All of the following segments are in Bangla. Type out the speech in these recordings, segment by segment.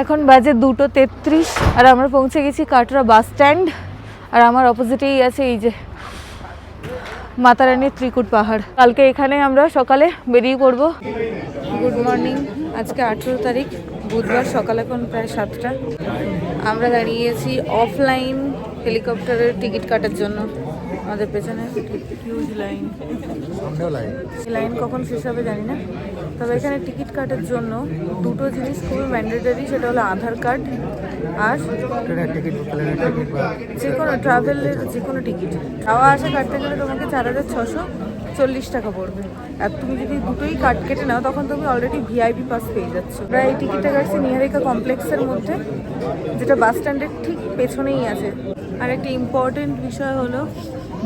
এখন বাজে 2:33 আর আমরা পৌঁছে গেছি কাটরা বাস স্ট্যান্ড। আর আমার অপোজিটেই আছে এই যে মাতা রানীর ত্রিকুট পাহাড়। কালকে এখানে আমরা সকালে বেরিয়ে পড়বো। গুড মর্নিং, আজকে 18 তারিখ বুধবার, সকাল এখন প্রায় 7টা। আমরা দাঁড়িয়েছি অফলাইন হেলিকপ্টারের টিকিট কাটার জন্য। আমাদের পেছনে হিউজ লাইন, লাইন কখন শেষ হবে জানি না। তবে এখানে টিকিট কাটার জন্য দুটো জিনিস খুবই ম্যান্ডেটরি, সেটা হলো আধার কার্ড আর যে কোনো ট্রাভেলের যে কোনো টিকিট। যাওয়া আসা কাটতে গেলে তোমাকে 4,640 টাকা পড়বে। আর তুমি যদি দুটোই কার্ড কেটে নাও তখন তুমি অলরেডি ভিআইপি পাস পেয়ে যাচ্ছ। আমরা এই টিকিটটা কাটছি নিহারিকা কমপ্লেক্সের মধ্যে, যেটা বাস স্ট্যান্ডের ঠিক পেছনেই আছে। আর একটা ইম্পর্টেন্ট বিষয় হলো,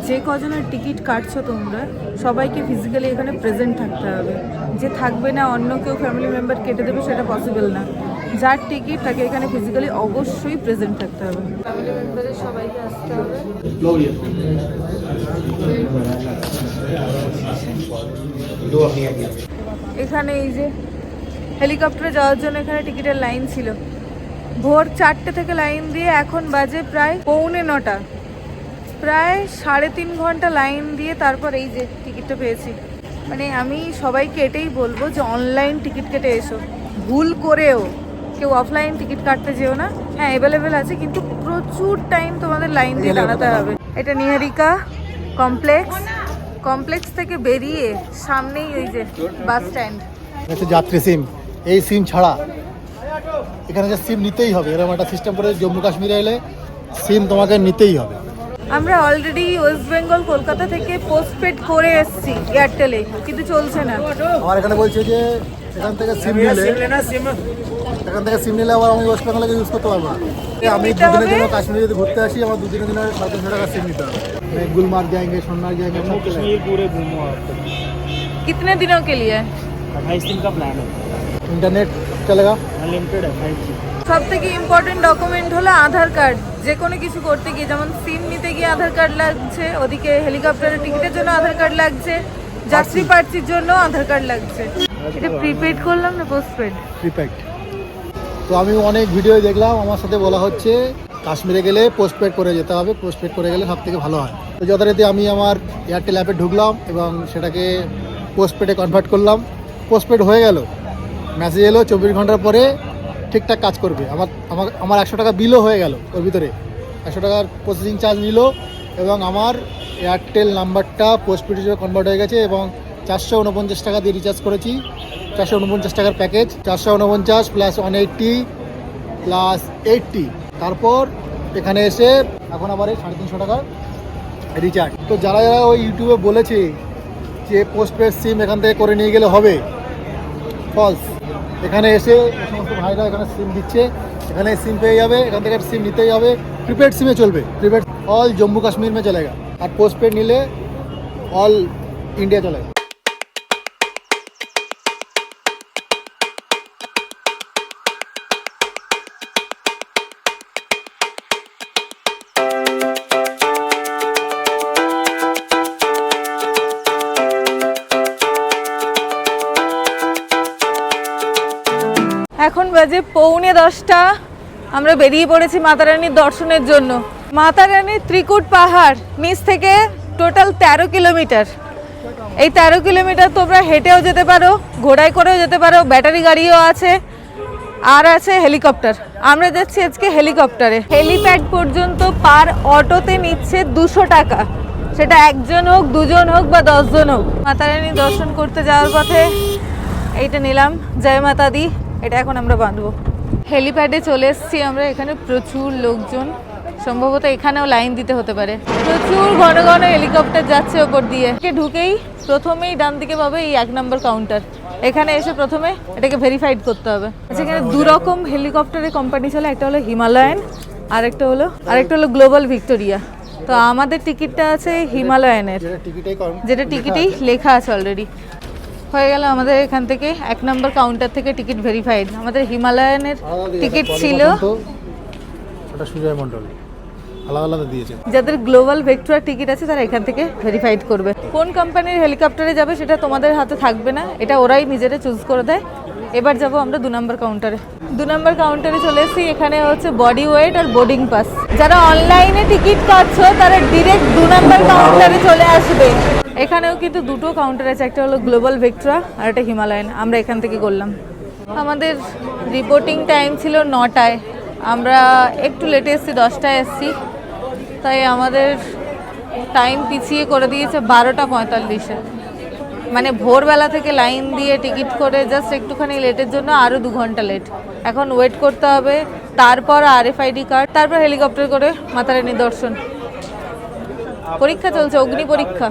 যে কজনের টিকিট কাটছো তোমরা সবাইকে ফিজিক্যালি এখানে প্রেজেন্ট থাকতে হবে। যে থাকবে না, অন্য কেউ ফ্যামিলি মেম্বার কেটে দেবে, সেটা পসিবল না। যার টিকিট তাকে এখানে ফিজিক্যালি অবশ্যই প্রেজেন্ট থাকতে হবে। ফ্যামিলি মেম্বারের সবাইকে আসতে হবে। এখানে এই যে হেলিকপ্টারে যাওয়ার জন্য এখানে টিকিটের লাইন ছিল। ভোর 4টে থেকে লাইন দিয়ে এখন বাজে প্রায় 8:45। প্রায় 3.5 ঘন্টা লাইন দিয়ে তারপর এই যে টিকিটটা পেয়েছি। মানে আমি সবাইকে এটাই বলবো যে অনলাইন টিকিট কেটে এসো, ভুল করেও কেউ অফলাইন টিকিট কাটতে যেও না। হ্যাঁ, অ্যাভেলেবেল আছে, কিন্তু প্রচুর টাইম তোমাদের লাইন দিয়ে দাঁড়াতে হবে। এটা নিহারিকা কমপ্লেক্স থেকে বেরিয়ে সামনেই ওই যে বাস স্ট্যান্ড। এটা যাত্রী সিম, এই সিম ছাড়া এখানে যে সিম নিতেই হবে, এরকম একটা সিস্টেম করে জম্মু কাশ্মীরে এলে সিম তোমাকে নিতেই হবে। আমরা অলরেডি ওয়েস্ট বেঙ্গল কলকাতা থেকে পোস্টপেড করে এসেছি এয়ারটেলে, কিন্তু চলছে না। আমার এখানে বলছে যে এখান থেকে সিম নিলে আবার আমি ওয়েস্ট বেঙ্গলে ইউজ করতে পারবো না। আমি দুদিনের জন্য কাশ্মীরে যদি ঘুরতে আসি, আমার দুদিনের জন্য 700 টাকা সিম নিতে হবে। गुलमार्ग जाएंगे, सोनमार्ग जाएंगे, कश्मीर पूरे घूमो आप। कितने दिनों के लिए? 28 दिन का प्लान है। इंटरनेट चलेगा, अनलिमिटेड है 5G। সব থেকে ইম্পর্টেন্ট ডকুমেন্ট হলো আধার কার্ড। যে কোনো কিছু করতে গিয়ে, যেমন সিম নিতে গিয়ে আধার কার্ড লাগছে, ওদিকে হেলিকপ্টারের টিকিটের জন্য আধার কার্ড লাগছে, যাত্রী পার্সির জন্য আধার কার্ড লাগছে। এটা প্রিপেড করলাম না পোস্টপেড? প্রিপেড। তো আমি অনেক ভিডিও দেখলাম, আমার সাথে বলা হচ্ছে কাশ্মীরে গেলে পোস্টপেড করে যেতে হবে, পোস্টপেড করে গেলে সব থেকে ভালো হয়। তো যথারীতি আমি আমার এয়ারটেল অ্যাপে ঢুকলাম এবং সেটাকে পোস্টপেডে কনভার্ট করলাম। পোস্টপেড হয়ে গেল, মেসেজ এলো 24 ঘন্টার পরে ঠিকঠাক কাজ করবে। আমার 100 টাকা বিলও হয়ে গেল, ওর ভিতরে 100 টাকার প্রসেসিং চার্জ নিল এবং আমার এয়ারটেল নাম্বারটা পোস্টপেড হিসেবে কনভার্ট হয়ে গেছে এবং 449 টাকা দিয়ে রিচার্জ করেছি। 449 টাকার প্যাকেজ, 449 প্লাস 180 প্লাস 80। তারপর এখানে এসে এখন আবার 350 টাকা রিচার্জ। তো যারা ওই ইউটিউবে বলেছে যে পোস্টপেড সিম এখান থেকে করে নিয়ে গেলে হবে, ফলস। এখানে এসে সমস্ত ভাইরা এখানে সিম দিচ্ছে, এখানে সিম পেয়ে যাবে, এখান থেকে সিম নিতেই হবে। প্রিপেড সিমে চলবে, প্রিপেড অল জম্মু কাশ্মীর में चलेगा, আর পোস্টপেড নিলে অল ইন্ডিয়া চলেगा। এখন বাজে 9:45। আমরা বেরিয়ে পড়েছি মাতা রানীর দর্শনের জন্য। মাতা রানীর ত্রিকুট পাহাড় নিচ থেকে টোটাল 13 কিলোমিটার। এই 13 কিলোমিটার তোমরা হেঁটেও যেতে পারো, ঘোড়ায় করেও যেতে পারো, ব্যাটারি গাড়িও আছে, আর আছে হেলিকপ্টার। আমরা যাচ্ছি আজকে হেলিকপ্টারে। হেলিপ্যাড পর্যন্ত পার অটোতে নিচ্ছে 200 টাকা, সেটা একজন হোক, দুজন হোক বা 10 জন হোক। মাতা রানীর দর্শন করতে যাওয়ার পথে এইটা নিলাম, জয় মাতা দি। এটা এখন আমরা বাঁধবো। হেলিপ্যাডে চলে এসেছি আমরা। এখানে প্রচুর লোকজন, সম্ভবত এখানেও লাইন দিতে হতে পারে। প্রচুর ঘন ঘন হেলিকপ্টার যাচ্ছে ওপর দিয়ে। ঢুকেই প্রথমেই ডান দিকে পাবে এই 1 নম্বর কাউন্টার। এখানে এসে প্রথমে এটাকে ভেরিফাইড করতে হবে। সেখানে 2 রকম হেলিকপ্টারের কোম্পানি চলে, একটা হলো হিমালয়ান, আরেকটা হলো গ্লোবাল ভিক্টোরিয়া। তো আমাদের টিকিটটা আছে হিমালয়ানের, যেটা টিকিটেই লেখা আছে অলরেডি। হয়ে গেল আমাদের এখান থেকে 1 নম্বর কাউন্টার থেকে টিকিট ভেরিফাইড। আমাদের হিমালয়ানের টিকিট ছিল, ওটা সুজয় মণ্ডল আলাদা আলাদা দিয়েছে। যাদের গ্লোবাল ভেক্টর টিকিট আছে তারা এখান থেকে ভেরিফাইড করবে। কোন কোম্পানির হেলিকপ্টারে যাবে সেটা তোমাদের হাতে থাকবে না, এটা ওরাই নিজেরা চুজ করে দেয়। এবার যাব আমরা 2 নম্বর কাউন্টারে। 2 নম্বর কাউন্টারে চলে এসেছি। এখানে হচ্ছে বডি ওয়েট আর বোর্ডিং পাস। যারা অনলাইনে টিকিট কাটছো তারা ডিরেক্ট 2 নম্বর কাউন্টারে চলে আসবে। এখানেও কিন্তু দুটো কাউন্টার আছে, একটা হলো গ্লোবাল ভিক্টোরা আর একটা হিমালয়ান। আমরা এখান থেকে করলাম। আমাদের রিপোর্টিং টাইম ছিল 9টায়, আমরা একটু লেটে এসেছি, 10টায় এসেছি, তাই আমাদের টাইম পিছিয়ে করে দিয়েছে 12টা 45-এ। মানে ভোরবেলা থেকে লাইন দিয়ে টিকিট করে জাস্ট একটুখানি লেটের জন্য আরও 2 ঘন্টা লেট। এখন ওয়েট করতে হবে, তারপর RFID কার্ড, তারপর হেলিকপ্টার করে মাতারানী দর্শন। পরীক্ষা চলছে, অগ্নি পরীক্ষা।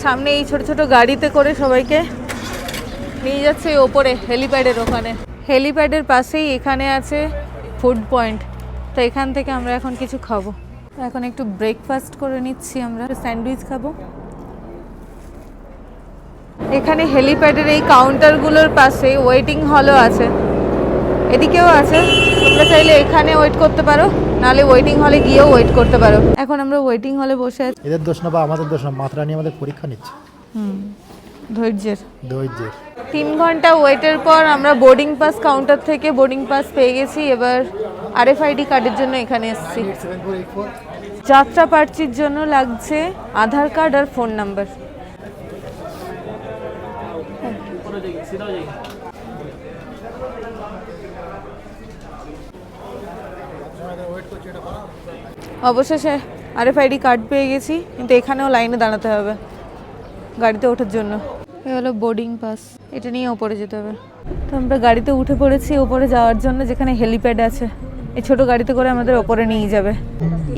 সামনে এই ছোট ছোট গাড়িতে করে সবাইকে নিয়ে যাচ্ছে ওপরে হেলিপ্যাডের ওখানে। হেলিপ্যাডের পাশেই এখানে আছে ফুড পয়েন্ট, তো এখান থেকে আমরা এখন কিছু খাবো। এখন একটু ব্রেকফাস্ট করে নিচ্ছি, আমরা স্যান্ডউইচ খাবো। এখানে হেলিপ্যাডের এই কাউন্টারগুলোর পাশে ওয়েটিং হলও আছে, এদিকেও আছে। তোমরা চাইলে এখানে ওয়েট করতে পারো, নাহলে ওয়েটিং হলে গিয়েও ওয়েট করতে পারো। এখন আমরা ওয়েটিং হলে বসে আছি। এদের দোষ না বা আমাদের দোষ না, মাতারানী আমাদের পরীক্ষা নিচ্ছে। ধৈর্যের। 3 ঘন্টা ওয়েটের পর আমরা বোর্ডিং পাস কাউন্টার থেকে বোর্ডিং পাস পেয়ে গেছি। এবার RFID কার্ডের জন্য এখানে এসেছি। যাত্রা পার্চির জন্য লাগছে আধার কার্ড আর ফোন নাম্বার। অবশেষে RFID কার্ড পেয়ে গেছি, কিন্তু এখানেও লাইনে দাঁড়াতে হবে গাড়িতে ওঠার জন্য। এ হলো বোর্ডিং পাস, এটা নিয়ে ওপরে যেতে হবে। তো আমরা গাড়িতে উঠে পড়েছি ওপরে যাওয়ার জন্য, যেখানে হেলিপ্যাড আছে। এই ছোট গাড়িতে করে আমাদের ওপরে নিয়ে যাবে,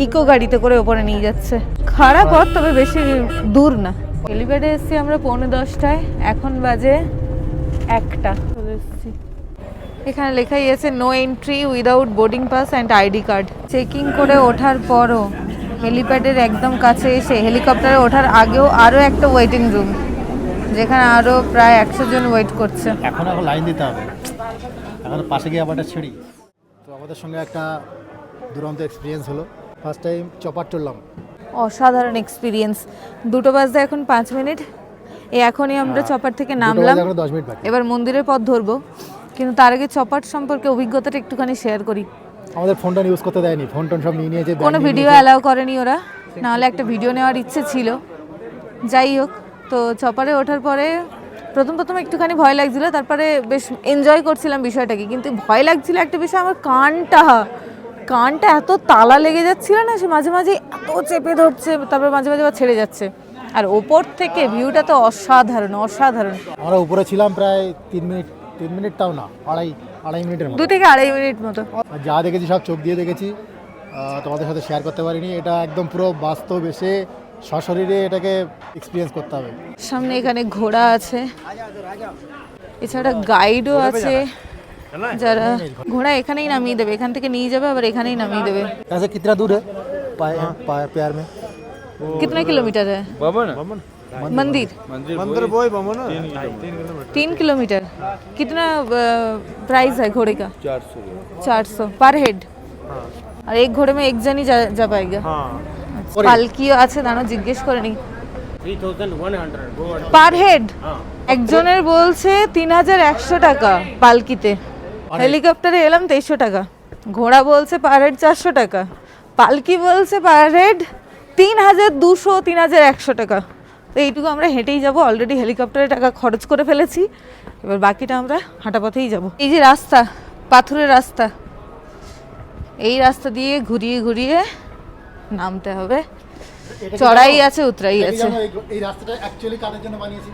ইকো গাড়িতে করে ওপরে নিয়ে যাচ্ছে। খারাপ পথ, তবে বেশি দূর না। হেলিপ্যাডে এসেছি আমরা 10:45, এখন বাজে 1টা। চলে এসেছি, এখানে লেখাই আছে no entry without boarding pass and ID card. Checking করে ওঠার পরও হেলিপ্যাডের একদম কাছে এসে হেলিকপ্টারে ওঠার আগেও আরও একটা ওয়েটিং রুম, যেখানে আরও প্রায় 100 জন ওয়েট করছে। এখন লাইন দিতে হবে, এখন পাশে গিয়ে আবার ছিঁড়ি। তো আমাদের সঙ্গে একটা দুরন্ত এক্সপিরিয়েন্স হলো। ফার্স্ট টাইম চপার চললাম, অসাধারণ এক্সপিরিয়েন্স। 2টো বাজতে এখন 5 মিনিট। এখনই আমরা চপার থেকে নামলাম, 10 মিনিট বাকি। এবার মন্দিরের পথ ধরবো, কিন্তু তার আগে চপার সম্পর্কে অভিজ্ঞতাটা একটুখানি শেয়ার করি। আমাদের ফোনটা ইউজ করতে দেয়নি, ফোন টোন সব নিয়ে নিয়েছে। কোনো ভিডিও অ্যালাউ করেনি ওরা, নাহলে একটা ভিডিও নেওয়ার ইচ্ছে ছিল। যাই হোক, তো চপারে ওঠার পরে প্রথম একটুখানি ভয় লাগছিল, তারপরে বেশ এনজয় করছিলাম বিষয়টাকে। কিন্তু ভয় লাগছিল একটা বিষয়, আমার কানটা এত তালা লেগে যাচ্ছিল না, সে মাঝে মাঝে এত চেপে ধরছে, তারপর মাঝে মাঝে আবার ছেড়ে যাচ্ছে। আর ওপর থেকে ভিউটা তো অসাধারণ। আমরা উপরে ছিলাম প্রায় 3 মিনিটটাও না, আড়াই মিনিটের মতো, 2 থেকে আড়াই মিনিট মতো। আর যা দেখেছি সব চোখ দিয়ে দেখেছি, তোমাদের সাথে শেয়ার করতে পারিনি। এটা একদম পুরো বাস্তব এসে সশরীরে এটাকে এক্সপিরিয়েন্স করতে হবে। সামনে এখানে ঘোড়া আছে, এছাড়া গাইডও আছে, যারা ঘোড়া এখানেই নামিয়ে দেবে, এখান থেকে নিয়ে যাবে আবার এখানেই নামিয়ে দেবে। ऐसे कितना दूर है प्यार में? कितना किलोमीटर है मंदिर? मंदिर वो ही बमो ना 3 किलोमीटर। कितना प्राइस है घोड़े का? 400 पर हेड। और एक घोड़े में एक जन ही जा पाएगा। পালকি আছে, দাঁড়াও জিজ্ঞেস করে নি। 3100 পার হেড একজনের বলছে 3100 টাকা পালকিতে। হেলিকপ্টারে এলাম 2300 টাকা। ঘোড়া বলছে পার হেড 400 টাকা। পালকি বলছে পার হেড 3200 3100 টাকা। তো এইটুকু আমরা হেঁটেই যাব। অলরেডি হেলিকপ্টারে টাকা খরচ করে ফেলেছি, এবার বাকিটা আমরা হাঁটা পথেই যাব। এই যে রাস্তা, পাথরের রাস্তা, এই রাস্তা দিয়ে ঘুরিয়ে ঘুরিয়ে নামতে হবে। চড়াই আছে, উতরাই আছে। এই রাস্তাটা অ্যাকচুয়ালি কাদের জন্য বানিয়েছি?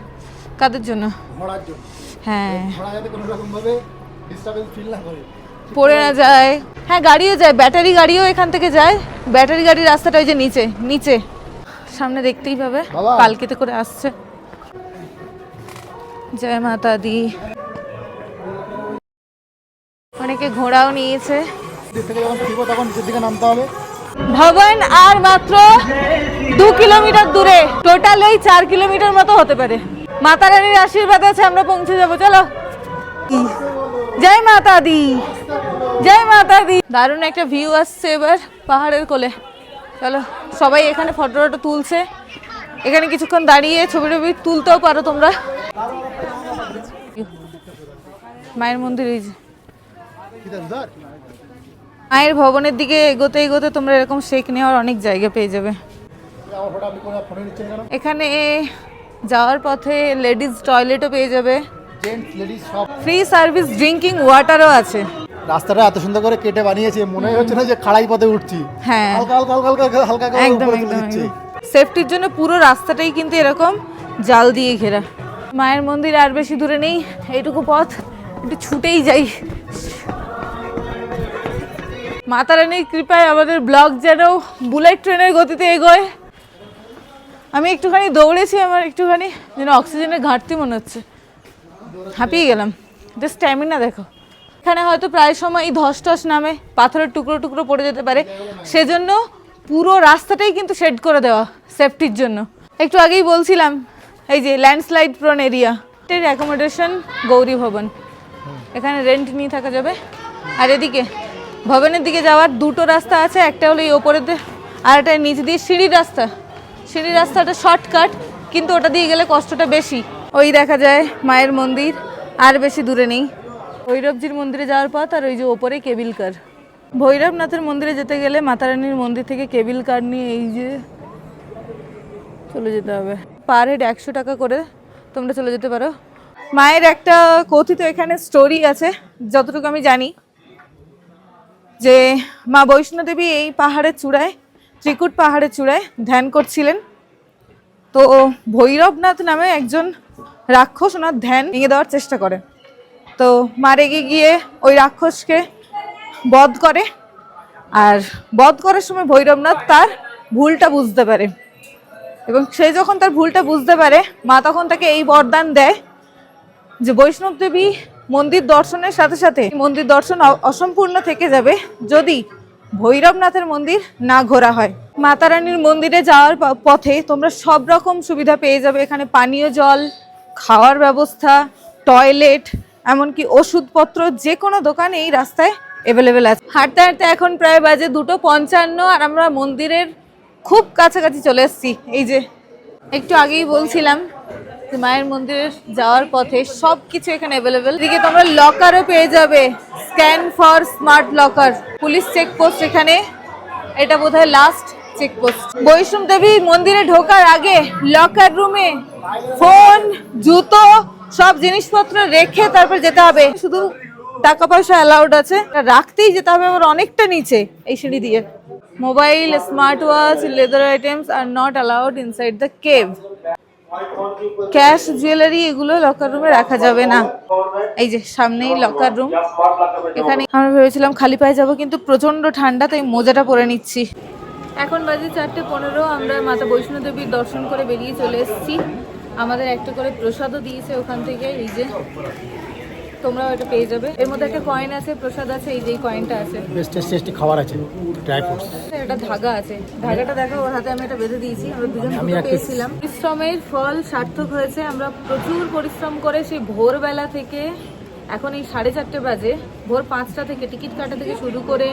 কাদের জন্য? ঘোড়ার জন্য। হ্যাঁ, ঘোড়া যাতে কোনো রকম ভাবে ডিস্টারবেন্স ফিল না করে, পড়ে না যায়। হ্যাঁ, গাড়িও যায়, ব্যাটারি গাড়িও এখান থেকে যায়। ব্যাটারি গাড়ির রাস্তাটা ওই যে নিচে সামনে দেখতেই পাবে, পালকিতে করে আসছে। জয় মাতা দি। অনেকে ঘোড়াও নিয়েছে। দিক থেকে যখন ফিরবো তখন নিচের দিকে নামতে হবে। ভবন আর মাত্র 2 কিলোমিটার দূরে, টোটাল ওই 4 কিলোমিটার মতো হতে পারে। মাতা রানীর আশীর্বাদ আছে, আমরা পৌঁছে যাবো। চলো, জয় মাতা দি, জয় মাতা দি। দারুণ একটা ভিউ আসছে এবার পাহাড়ের কোলে। চলো, সবাই এখানে ফটো তুলছে। এখানে কিছুক্ষণ দাঁড়িয়ে ছবি টবি তুলতেও পারো তোমরা। মায়ের মন্দির, এই যে মায়ের ভবনের দিকে এগোতে এগোতে তোমরা এরকম শেক নেওয়ার অনেক জায়গা পেয়ে যাবে। এখানে যাওয়ার পথে লেডিস টয়লেটও পেয়ে যাবে, ফ্রি সার্ভিস ড্রিঙ্কিং ওয়াটারও আছে। রাস্তাটা এত সুন্দর করে কেটে বানিয়েছে, মনে হচ্ছে না যে খাড়াই পথে উঠছি। হ্যাঁ, হালকা হালকা হালকা হালকা হালকা করে একদম উপরে তুলে একদম দিচ্ছে। সেফটির জন্য পুরো রাস্তাটাই কিন্তু এরকম জাল দিয়ে ঘেরা। মায়ের মন্দির আর বেশি দূরে নেই, এইটুকু পথ একটু ছুটেই যাই। মাতা রানীর কৃপায় আমাদের ব্লগ যেন বুলেট ট্রেনের গতিতে এগোয়। আমি একটুখানি দৌড়েছি, আমার একটুখানি যেন অক্সিজেনের ঘাটতি মনে হচ্ছে, হাঁপিয়ে গেলাম। স্ট্যামিনা দেখো। এখানে হয়তো প্রায় সময় এই ধস টস নামে, পাথরের টুকরো টুকরো পড়ে যেতে পারে, সেজন্য পুরো রাস্তাটাই কিন্তু শেড করে দেওয়া সেফটির জন্য। একটু আগেই বলছিলাম এই যে ল্যান্ডস্লাইড প্রোন এরিয়া, এর অ্যাকোমোডেশন গৌরী ভবন, এখানে রেন্ট নিয়ে থাকা যাবে। আর এদিকে ভবনের দিকে যাওয়ার দুটো রাস্তা আছে, একটা হলো এই ওপরেতে, আর একটা নিচ দিয়ে সিঁড়ির রাস্তা। সিঁড়ির রাস্তাটা শর্টকাট, কিন্তু ওটা দিয়ে গেলে কষ্টটা বেশি। ওই দেখা যায় মায়ের মন্দির, আর বেশি দূরে নেই। ভৈরবজির মন্দিরে যাওয়ার পথ, আর ওই যে ওপরে কেবিল কার। ভৈরবনাথের মন্দিরে যেতে গেলে মাতারানীর মন্দির থেকে কেবিল কার নিয়ে এই যে চলে যেতে হবে। পার হেড 100 টাকা করে তোমরা চলে যেতে পারো। মায়ের একটা কথিত এখানে স্টোরি আছে, যতটুকু আমি জানি, যে মা বৈষ্ণোদেবী এই পাহাড়ের চূড়ায়, ত্রিকুট পাহাড়ের চূড়ায় ধ্যান করছিলেন। তো ভৈরবনাথ নামে একজন রাক্ষস ওনার ধ্যান ভেঙে দেওয়ার চেষ্টা করে। তো মা রেগে গিয়ে ওই রাক্ষসকে বধ করে, আর বধ করার সময় ভৈরবনাথ তার ভুলটা বুঝতে পারে, এবং সে যখন তার ভুলটা বুঝতে পারে, মা তখন তাকে এই বরদান দেয় যে বৈষ্ণব দেবী মন্দির দর্শনের সাথে সাথে মন্দির দর্শন অসম্পূর্ণ থেকে যাবে যদি ভৈরবনাথের মন্দির না ঘোরা হয়। মাতা রানীর মন্দিরে যাওয়ার পথে তোমরা সব রকম সুবিধা পেয়ে যাবে। এখানে পানীয় জল, খাওয়ার ব্যবস্থা, টয়লেট, এমনকি ওষুধপত্র, যে কোনো দোকান এই রাস্তায় অ্যাভেলেবেল আছে। হাঁটতে হাঁটতে এখন প্রায় বাজে 2:55, আর আমরা মন্দিরের খুব কাছাকাছি চলে এসেছি। এই যে একটু আগেই বলছিলাম যে মায়ের মন্দিরে যাওয়ার পথে সব কিছু এখানে অ্যাভেলেবেল। এদিকে তোমরা লকারও পেয়ে যাবে, scan for smart locker. Police checkpost এখানে, এটা বোধহয় লাস্ট চেকপোস্ট। বৈষ্ণব দেবী মন্দিরে ঢোকার আগে লকার রুমে ফোন, জুতো, সব জিনিসপত্র রেখে তারপর যেতে হবে। শুধু টাকা পয়সা অ্যালাউড আছে, রাখতেই যেতে হবে আবার অনেকটা নিচে এই সিঁড়ি দিয়ে। Mobile, smart watch, leather items are not allowed inside the cave. Cash, jewellery এগুলো লকার রুমে রাখা যাবে না। এই যে সামনেই লকার রুম। এখানে আমরা ভেবেছিলাম খালি পায়ে যাবো, কিন্তু প্রচন্ড ঠান্ডা, তাই মোজাটা পরে নিচ্ছি। এখন বাজে 4:15, আমরা মাতা বৈষ্ণো দেবীর দর্শন করে বেরিয়ে চলে এসেছি। আমাদের একটা করে প্রসাদও দিয়েছে ওখান থেকে, এই যে তোমরাও এটা পেয়ে যাবে। এর মধ্যে একটা কয়েন আছে, প্রসাদ আছে, এই যে কয়েনটা আছে। বেশ টেস্টি খাবার আছে, ড্রাই ফ্রুটস। এটা ধাগা আছে, ধাগাটা দেখো ওর হাতে, আমি এটা বেঁধে দিয়েছি। আমরা দুজন পেয়েছিলাম। পরিশ্রমের ফল সার্থক হয়েছে। আমরা প্রচুর পরিশ্রম করে সেই ভোরবেলা থেকে এখন এই 4:30 বাজে, ভোর 5টা থেকে টিকিট কাটা থেকে শুরু করে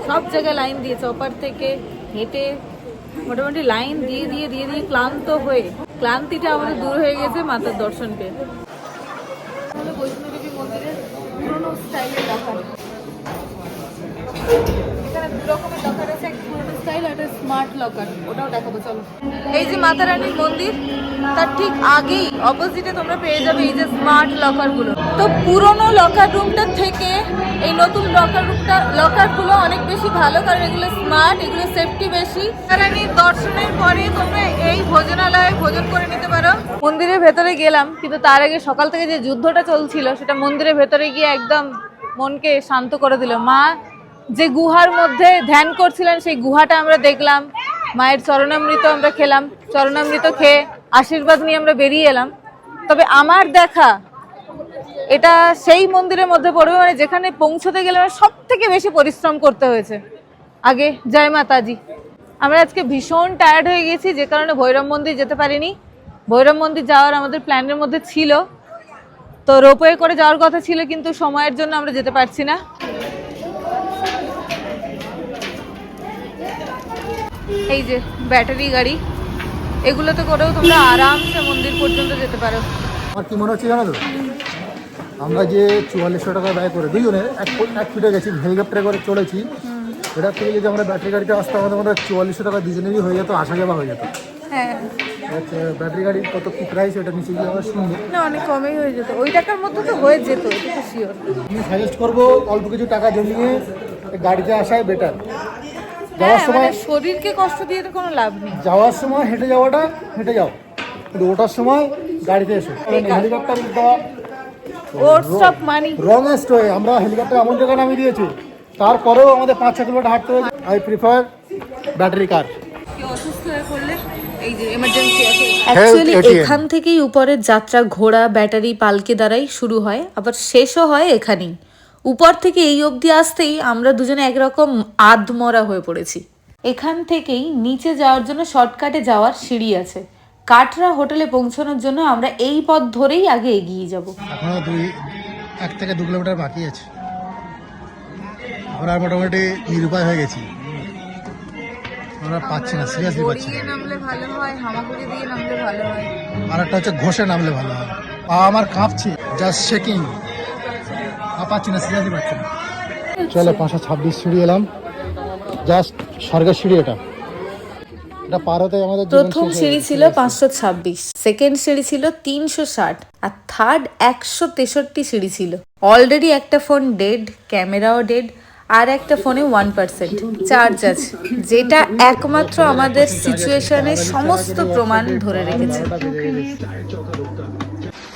সব জায়গায় লাইন দিয়ে, চপার থেকে হেঁটে মোটামুটি লাইন দিয়ে দিয়ে দিয়ে দিয়ে ক্লান্ত হয়ে, ক্লান্তিটা আমাদের দূর হয়ে গেছে মাতার দর্শন পেয়ে। বৈষ্ণোদেবী মন্দিরের পুরোনো স্টাইলের লকার, এখানে দু রকমের লকার আছে, একটা পুরোনো স্টাইল আর একটা স্মার্ট লকার, ওটাও দেখাবো চলো। এই যে মাতা রানীর মন্দির, তার ঠিক আগেই অপোজিটে তোমরা পেয়ে যাবে এই যে স্মার্ট লকারগুলো। তো পুরোনো লকার রুমটা থেকে এই নতুন লকারগুলো অনেক বেশি ভালো, কারণ এগুলো স্মার্ট, এগুলো সেফটি বেশি। মাতা রানীর দর্শনের পরে তোমরা এই ভোজনালয়ে ভোজন করে নিতে পারো। মন্দিরের ভেতরে গেলাম, কিন্তু তার আগে সকাল থেকে যে যুদ্ধটা চলছিল সেটা মন্দিরের ভেতরে গিয়ে একদম মনকে শান্ত করে দিল। মা যে গুহার মধ্যে ধ্যান করছিলেন সেই গুহাটা আমরা দেখলাম, মায়ের চরণামৃত আমরা খেলাম, চরণামৃত খেয়ে আশীর্বাদ নিয়ে আমরা বেরিয়ে এলাম। তবে আমার দেখা এটা সেই মন্দিরের মধ্যে পড়বে মানে যেখানে পৌঁছতে গেলে আমার সব থেকে বেশি পরিশ্রম করতে হয়েছে। আগে জয় মাতাজি। আমরা আজকে ভীষণ টায়ার্ড হয়ে গেছি, যে কারণে ভৈরব মন্দির যেতে পারিনি। ভৈরব মন্দির যাওয়ার আমাদের প্ল্যানের মধ্যে ছিল, তো রোপওয়ে করে যাওয়ার কথা ছিল, কিন্তু সময়ের জন্য আমরা যেতে পারছি না। এই যে ব্যাটারি গাড়ি, এগুলোতে করেও তোমরা আরামসে মন্দির পর্যন্ত যেতে পারো। আমার কি মনে হচ্ছে জানো তো, আমরা যে 4400 টাকা ব্যয় করে দুজনে এক ফিটে গেছি, হেলিকপ্টারে করে চলেছি, এটার থেকে যদি আমরা ব্যাটারি গাড়িতে আসতাম আমাদের মনে হয় 4400 টাকা দুজনেরই হয়ে যেত, আসা যাওয়া হয়ে যেত। হ্যাঁ, আচ্ছা, ব্যাটারি গাড়ির কত কি প্রাইস এটা নিচে গিয়ে আমরা শুনবো। না অনেক কমই হয়ে যেত, ওই টাকার মধ্যে তো হয়ে যেত, এটা তো শিওর। আমি সাজেস্ট করবো অল্প কিছু টাকা জমিয়ে গাড়িতে আসাই বেটার। হ্যাঁ, যাওয়ার সময় মানে শরীরকে কষ্ট দিয়ে তো কোনো লাভ নেই। যাওয়ার সময় হেঁটে যাওয়াটা হেঁটে যাও, কিন্তু ওঠার সময় গাড়িতে এসো। হেলিকপ্টার ওটস অফ মানি। রংয়েস্ট হয়ে আমরা হেলিকপ্টার এমন জায়গায় নামিয়ে দিয়েছি, তারপরেও আমাদের 5-6 কিলোমিটার হাঁটতে হয়েছে। আই প্রিফার ব্যাটারি কার। কেউ অসুস্থ হয়ে পড়লে এই যে এমার্জেন্সি আছে। অ্যাকচুয়ালি এখান থেকেই উপরের যাত্রা ঘোড়া ব্যাটারি পালকি দ্বারাই শুরু হয়, আবার শেষও হয় এখানেই। উপর থেকে এই অবধি আসতেই আমরা দুজনে একরকম আধমরা হয়ে পড়েছি। এখান থেকেই নিচে যাওয়ার জন্য শর্টকাটে যাওয়ার সিঁড়ি আছে। কাটরা হোটেলে পৌঁছানোর জন্য আমরা এই পথ ধরেই আগে এগিয়ে যাব। এখনো 1 থেকে 2 কিলোমিটার বাকি আছে, আমরা মোটামুটি নিরুপায় হয়ে গেছি। আমরা পাচ্ছি না, সিরিয়াসলি পাচ্ছি না। নামলে ভালো হয়, হামাগুড়ি দিয়ে নামলে ভালো হয়। আর একটা হচ্ছে ঘষে নামলে ভালো হয়। পা আমার কাঁপছে, জাস্ট শেকিং। পাচ্ছি না, সিরিয়াসলি পাচ্ছি না। চলো 526 সিঁড়ি এলাম, জাস্ট স্বর্গের সিঁড়ি এটা। এটা পার হতে আমাদের জীবন প্রথম শেষ হয়ে সিঁড়ি গেছে। ছিল 526, সেকেন্ড সিঁড়ি ছিল 360, আর থার্ড 163 সিঁড়ি ছিল। অলরেডি একটা ফোন ডেড, ক্যামেরাও ডেড, আর একটা ফোনে 1% চার্জ আছে, যেটা একমাত্র আমাদের সিচুয়েশনের সমস্ত প্রমাণ ধরে রেখেছে।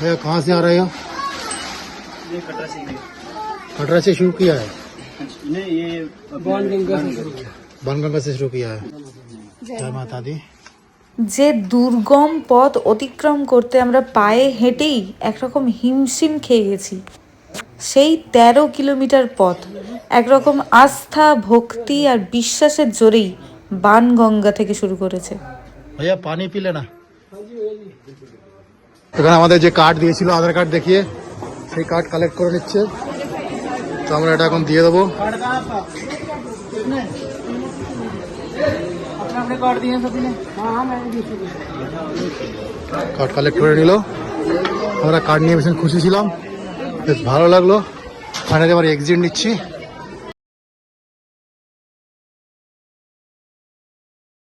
भैया कहाँ से आ रहे हो? ये कटरा से ही है। कटरा से शुरू किया है, नहीं ये बनगंगा बनगंगा से शुरू किया है। जय माता दी। যে দুর্গম পথ অতিক্রম করতে আমরা পায়ে হেঁটেই একরকম হিমশিম খেয়ে গেছি। সেই 13 কিলোমিটার পথ একরকম আস্থা, ভক্তি আর বিশ্বাসের জোরেই বানগঙ্গা থেকে শুরু করেছে। भैया पानी पी लेना। এখানে আমাদের যে কার্ড দিয়েছিল, আধার কার্ড দেখিয়ে সেই কার্ড কালেক্ট করে নিচ্ছে, তো আমরা এটা এখন দিয়ে দেবো। কার্ড কালেক্ট করে নিল, আমরা কার্ড নিয়ে ভীষণ খুশি ছিলাম, বেশ ভালো লাগলো। ফাইনালি আমার এক্সিট নিচ্ছি।